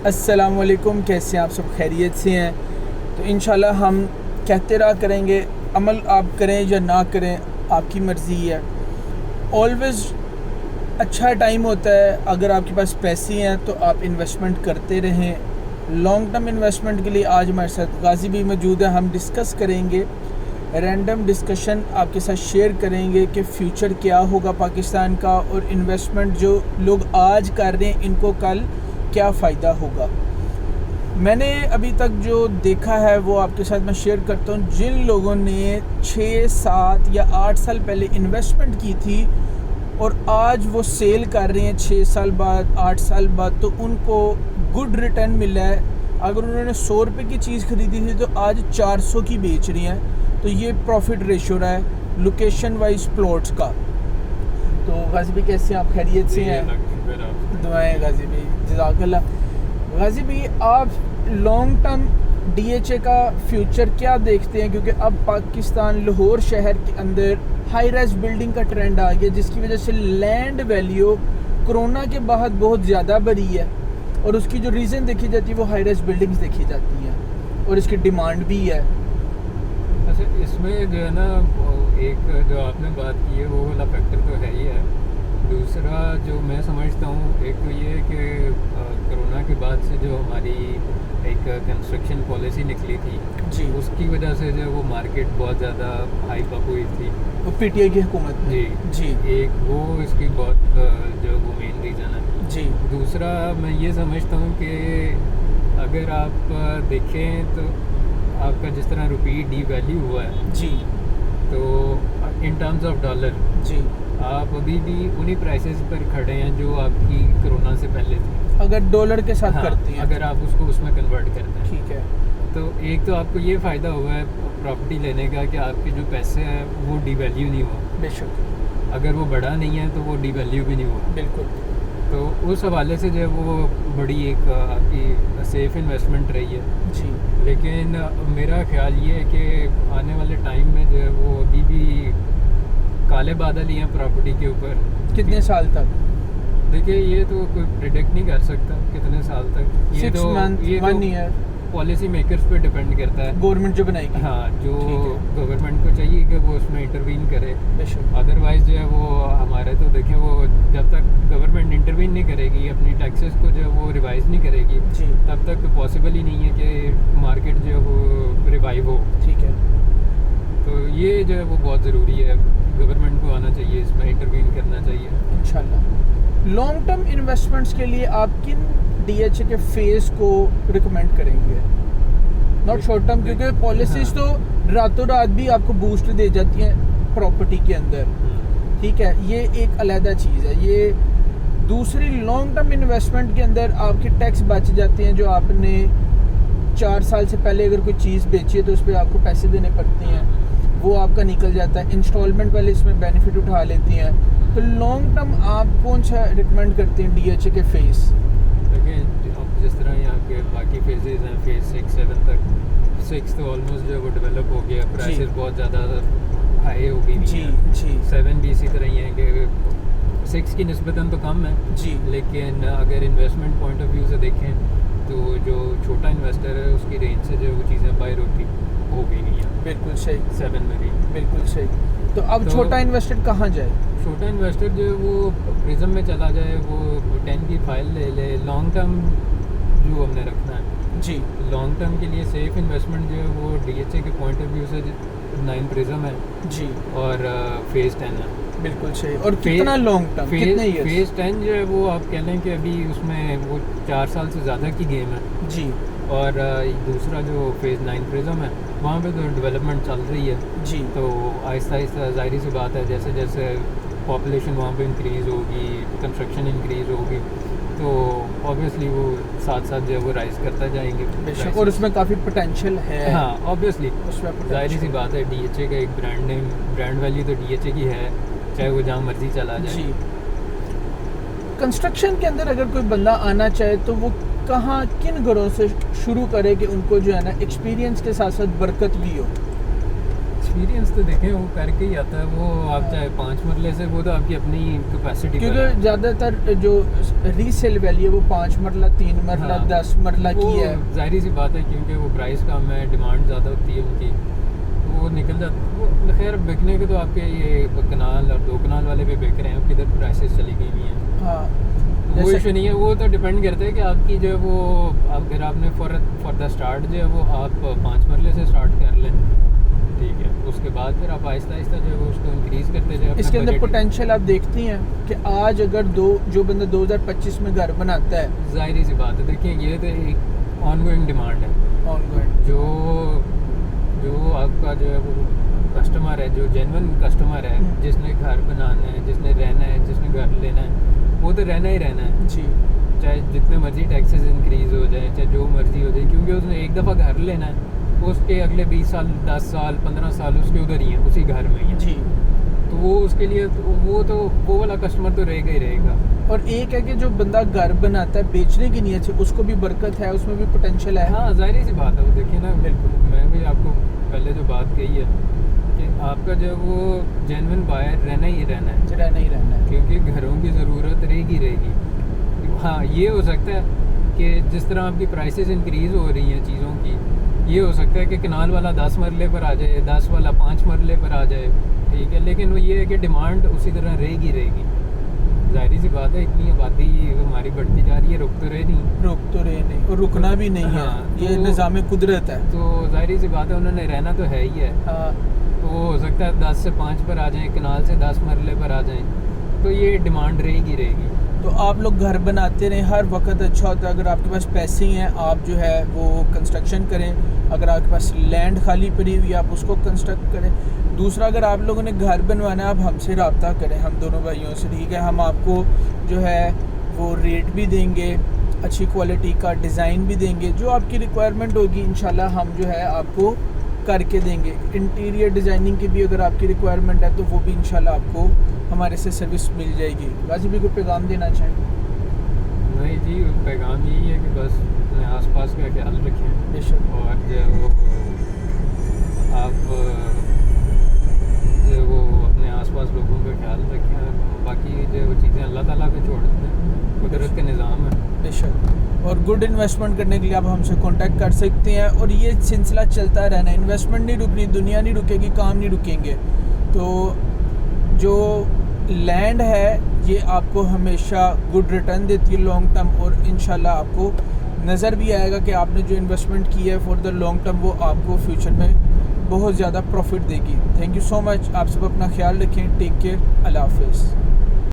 السلام علیکم، کیسے ہیں آپ؟ سب خیریت سے ہیں؟ تو انشاءاللہ ہم کہتے رہا کریں گے، عمل آپ کریں یا نہ کریں آپ کی مرضی ہے۔ آلویز اچھا ٹائم ہوتا ہے، اگر آپ کے پاس پیسے ہیں تو آپ انویسٹمنٹ کرتے رہیں۔ لانگ ٹرم انویسٹمنٹ کے لیے آج ہمارے ساتھ غازی بھی موجود ہے۔ ہم ڈسکس کریں گے، رینڈم ڈسکشن آپ کے ساتھ شیئر کریں گے کہ فیوچر کیا ہوگا پاکستان کا، اور انویسٹمنٹ جو لوگ آج کر رہے ہیں ان کو کل کیا فائدہ ہوگا۔ میں نے ابھی تک جو دیکھا ہے وہ آپ کے ساتھ میں شیئر کرتا ہوں۔ جن لوگوں نے 6 7 یا 8 سال پہلے انویسٹمنٹ کی تھی اور آج وہ سیل کر رہے ہیں 6 سال بعد 8 سال بعد، تو ان کو گڈ ریٹرن ملا ہے۔ اگر انہوں نے 100 روپے کی چیز خریدی تھی تو آج 400 کی بیچ رہی ہیں، تو یہ پروفٹ ریشو رہا ہے لوکیشن وائز پلاٹس کا۔ تو غازی بھی کیسے ہیں آپ؟ خیریت سے ہیں؟ دعائیں غازی بھی، جزاک اللہ۔ غازی بھی آپ long term D H A کا فیوچر کیا دیکھتے ہیں؟ کیونکہ اب پاکستان لاہور شہر کے اندر ہائی رائز بلڈنگ کا ٹرینڈ آ گیا، جس کی وجہ سے لینڈ ویلیو کرونا کے بعد بہت زیادہ بڑھی ہے، اور اس کی جو ریزن دیکھی جاتی ہے وہ ہائی رائز بلڈنگز دیکھی جاتی ہیں، اور اس کی ڈیمانڈ بھی ہے۔ اچھا، اس میں جو ہے نا ایک جو آپ نے بات کی ہے وہ والا فیکٹر تو ہے ہی ہے۔ دوسرا جو میں سمجھتا ہوں، ایک تو یہ ہے کہ کرونا کے بعد سے جو ہماری ایک کنسٹرکشن پالیسی نکلی تھی جی، اس کی وجہ سے جو وہ مارکیٹ بہت زیادہ ہائپ اپ ہوئی تھی، وہ پی ٹی آئی کی حکومت میں۔ جی ایک وہ اس کی بہت جو وہ مین ریزن ہے۔ جی، دوسرا میں یہ سمجھتا ہوں کہ اگر آپ دیکھیں تو آپ کا جس طرح روپی ڈی ویلیو ہوا ہے، جی، تو ان ٹرمز آف ڈالر جی، آپ ابھی بھی انہی پرائسز پر کھڑے ہیں جو آپ کی کرونا سے پہلے تھی، اگر ڈالر کے ساتھ کرتے ہیں، اگر آپ اس کو اس میں کنورٹ کرتے ہیں۔ ٹھیک ہے۔ تو ایک تو آپ کو یہ فائدہ ہوا ہے پراپرٹی لینے کا کہ آپ کے جو پیسے ہیں وہ ڈی ویلیو نہیں ہوا، بے شک، اگر وہ بڑا نہیں ہے تو وہ ڈی ویلیو بھی نہیں ہوا۔ بالکل۔ تو اس حوالے سے جو ہے وہ بڑی ایک آپ کی سیف انویسٹمنٹ رہی ہے۔ جی، لیکن میرا خیال یہ ہے کہ آنے والے ٹائم میں جو ہے وہ ابھی بھی کالے بادل ہی ہیں پراپرٹی کے اوپر۔ کتنے سال تک؟ دیکھیے یہ تو کوئی پریڈکٹ نہیں کر سکتا کتنے سال تک، 6 منتھ 1 ایئر پالیسی میکرز پہ ڈیپینڈ کرتا ہے، گورنمنٹ جو بنائے گی۔ ہاں، جو گورنمنٹ کو چاہیے کہ وہ اس میں انٹروین کرے۔ بے شک، ادروائز جو ہے وہ ہمارے تو دیکھیں وہ جب تک گورنمنٹ انٹروین نہیں کرے گی، اپنی ٹیکسز کو جو ہے وہ ریوائز نہیں کرے گی، جی، تب تک تو پاسبل ہی نہیں ہے کہ مارکیٹ جو ہے وہ ریوائیو ہو۔ ٹھیک ہے۔ تو یہ جو ہے وہ بہت ضروری ہے، گورنمنٹ کو آنا چاہیے، اس میں انٹروین کرنا چاہیے۔ انشاءاللہ لانگ ٹرم انویسٹمنٹس کے لیے آپ کن ڈی ایچ اے کے فیز کو ریکمینڈ کریں گے؟ ناٹ شارٹ ٹرم، کیونکہ پالیسیز تو راتوں رات بھی آپ کو بوسٹ دے جاتی ہیں پراپرٹی کے اندر، ٹھیک ہے، یہ ایک علیحدہ چیز ہے۔ یہ دوسری لانگ ٹرم انویسٹمنٹ کے اندر آپ کے ٹیکس بچ جاتے ہیں، جو آپ نے 4 سال سے پہلے اگر کوئی چیز بیچی ہے تو اس پہ آپ کو پیسے دینے پڑتے ہیں، وہ آپ کا نکل جاتا ہے۔ انسٹالمنٹ والے اس میں بینیفٹ اٹھا لیتے ہیں۔ تو لانگ ٹرم آپ کون سا ریکمینڈ کرتے ہیں ڈی ایچ اے کے فیز؟ دیکھیں جس طرح یہاں کے باقی فیزز ہیں، فیز 6 7 تک، 6 تو آلموسٹ جو ہے وہ ڈیولپ ہو گیا، پرائسز بہت زیادہ ہائی ہو گئی، جی، جی، 7 بھی اسی طرح ہی ہیں کہ 6 کی نسبتاً تو کم ہے، جی، لیکن اگر انویسٹمنٹ پوائنٹ آف ویو سے دیکھیں تو جو چھوٹا انویسٹر ہے اس کی رینج سے جو وہ چیزیں باہر ہوتی ہو گئی نہیں ہیں، بالکل صحیح، 7 میں بھی۔ بالکل صحیح۔ تو اب چھوٹا انویسٹر کہاں جائے؟ چھوٹا انویسٹر جو ہے وہ پرزم میں چلا جائے، وہ 10 کی فائل لے لے۔ لانگ ٹرم جو ہم نے رکھنا ہے، جی، لانگ ٹرم کے لیے سیف انویسٹمنٹ جو ہے وہ ڈی ایچ اے کے پوائنٹ آف ویو سے 9 پرزم ہے، جی، اور فیز 10 ہے۔ بالکل صحیح۔ اور کتنا لانگ ٹرم، کتنے ایئرس؟ فیز 10 جو ہے وہ آپ کہہ لیں کہ ابھی اس میں وہ 4 سال سے زیادہ کی گیم ہے، جی، اور دوسرا جو فیز 9 پرزم ہے وہاں پہ تو ڈیولپمنٹ چل رہی ہے، جی، تو آہستہ آہستہ ظاہری سی بات ہے جیسے جیسے پاپولیشن وہاں پہ انکریز ہوگی، کنسٹرکشن انکریز ہوگی، تو آبویسلی وہ ساتھ ساتھ جو ہے وہ رائز کرتا جائیں گے، بے شک، اور اس میں کافی پوٹینشیل ہے۔ ہاں آبویسلی اس میں ظاہری سی بات ہے، ڈی ایچ اے کا ایک برانڈ نیم، برانڈ ویلیو تو ڈی ایچ اے کی ہے، چاہے وہ جہاں مرضی چلا جائے۔ جی، کنسٹرکشن کے اندر اگر کوئی بندہ آنا چاہے تو وہ کہاں کن گھروں سے شروع کرے کہ ان کو جو ہے نا ایکسپیرینس کے ساتھ ساتھ برکت بھی ہو؟ ایکسپیرینس تو دیکھیں وہ کر کے ہی آتا ہے. وہ آپ چاہے 5 مرلے سے, وہ تو آپ کی اپنی کیپیسٹی پر ہے. کیونکہ زیادہ تر جو ریسیل ویلیو ہے وہ 5 مرلہ 3 مرلہ 10 مرلہ کی ہے. ظاہری سی بات ہے کیونکہ وہ پرائز کم ہے, ڈیمانڈ زیادہ ہوتی ہے ان کی, تو وہ نکل جاتا. وہ خیر بکنے کے تو آپ کے یہ کنال اور 2 کنال والے بھی بک رہے ہیں, کدھر پرائسز چلی گئی ہوئی ہیں. ہاں وہ ایشو نہیں ہے, وہ تو ڈپینڈ کرتا ہے کہ آپ کی جو ہے وہ, اگر آپ نے فار دا اسٹارٹ جو ہے وہ آپ 5 مرلے سے اسٹارٹ کر لیں, ٹھیک ہے, اس کے بعد پھر آپ آہستہ آہستہ جو ہے وہ اس کو انکریز کرتے جائیں. اس کے اندر پوٹینشیل آپ دیکھتی ہیں کہ آج اگر جو بندہ 2025 میں گھر بناتا ہے, ظاہری سی بات ہے, دیکھیں یہ تو ایک آن گوئنگ ڈیمانڈ ہے. آن گوئنگ جو آپ کا جو ہے وہ کسٹمر ہے, جو جینون کسٹمر ہے, جس نے گھر بنانا ہے, جس نے رہنا ہے, جس نے گھر لینا ہے, وہ تو رہنا ہی رہنا ہے. جی, چاہے جتنے مرضی ٹیکسز انکریز ہو جائیں, چاہے جو مرضی ہو جائے, کیونکہ اس نے ایک دفعہ گھر لینا ہے, اس کے اگلے 20 سال 10 سال 15 سال اس کے ادھر ہی ہیں, اسی گھر میں ہی ہیں. جی, تو وہ اس کے لیے وہ والا کسٹمر تو رہے گا ہی رہے گا. اور ایک ہے کہ جو بندہ گھر بناتا ہے بیچنے کی نیت سے, اس کو بھی برکت ہے, اس میں بھی پوٹینشیل ہے. ہاں ظاہری سی بات ہے. وہ دیکھیں نا, بالکل میں بھی آپ کو پہلے جو بات کہی ہے کہ آپ کا جو ہے وہ جینون بائر رہنا ہی رہنا ہے, کیونکہ گھروں کی ضرورت رہے گی. ہاں یہ ہو سکتا ہے کہ جس طرح آپ کی پرائسز انکریز ہو رہی ہیں چیزوں کی, یہ ہو سکتا ہے کہ کنال والا 10 مرلے پر آ جائے, 10 والا 5 مرلے پر آ جائے, ٹھیک ہے, لیکن وہ یہ ہے کہ ڈیمانڈ اسی طرح رہے گی. ظاہری سی بات ہے, اتنی آبادی ہماری بڑھتی جا رہی ہے, رک تو رہے نہیں اور رکنا بھی نہیں ہے. یہ نظام قدرت ہے, تو ظاہری سی بات ہے انہوں نے رہنا تو ہے ہی ہے. تو وہ ہو سکتا ہے 10 سے 5 پر آ جائیں, کنال سے 10 مرلے پر آ جائیں, تو یہ ڈیمانڈ رہے گی. تو آپ لوگ گھر بناتے رہیں, ہر وقت اچھا ہوتا ہے. اگر آپ کے پاس پیسے ہیں, آپ جو ہے وہ کنسٹرکشن کریں. اگر آپ کے پاس لینڈ خالی پڑی ہوئی, آپ اس کو کنسٹرکٹ کریں. دوسرا, اگر آپ لوگوں نے گھر بنوانا ہے, آپ ہم سے رابطہ کریں, ہم دونوں بھائیوں سے, ٹھیک ہے. ہم آپ کو جو ہے وہ ریٹ بھی دیں گے, اچھی کوالٹی کا ڈیزائن بھی دیں گے, جو آپ کی ریکوائرمنٹ ہوگی انشاءاللہ ہم جو ہے آپ کو کر کے دیں گے. انٹیریئر ڈیزائننگ کی بھی اگر آپ کی ریکوائرمنٹ ہے تو وہ بھی انشاءاللہ آپ کو ہمارے سے سروس مل جائے گی. غازی بھی کوئی پیغام دینا چاہیں؟ نہیں جی, پیغام یہی ہے کہ بس اپنے آس پاس کا خیال رکھیں. بے شک. اور جو وہ آپ جو وہ اپنے آس پاس لوگوں کا خیال رکھیں. باقی جو وہ چیزیں اللہ تعالیٰ پہ چھوڑ دیں, قدرت کے نظام ہے. بے شک. اور گڈ انویسٹمنٹ کرنے کے لیے آپ ہم سے کانٹیکٹ کر سکتے ہیں, اور یہ سلسلہ چلتا رہنا. انویسٹمنٹ نہیں رکنی, دنیا نہیں رکے گی, کام نہیں رکیں گے. تو جو لینڈ ہے یہ آپ کو ہمیشہ گڈ ریٹرن دیتی ہے لانگ ٹرم, اور انشاءاللہ آپ کو نظر بھی آئے گا کہ آپ نے جو انویسٹمنٹ کی ہے فار دا لانگ ٹرم, وہ آپ کو فیوچر میں بہت زیادہ پروفٹ دے گی. تھینک یو سو مچ. آپ سب اپنا خیال رکھیں. Take care. اللہ حافظ.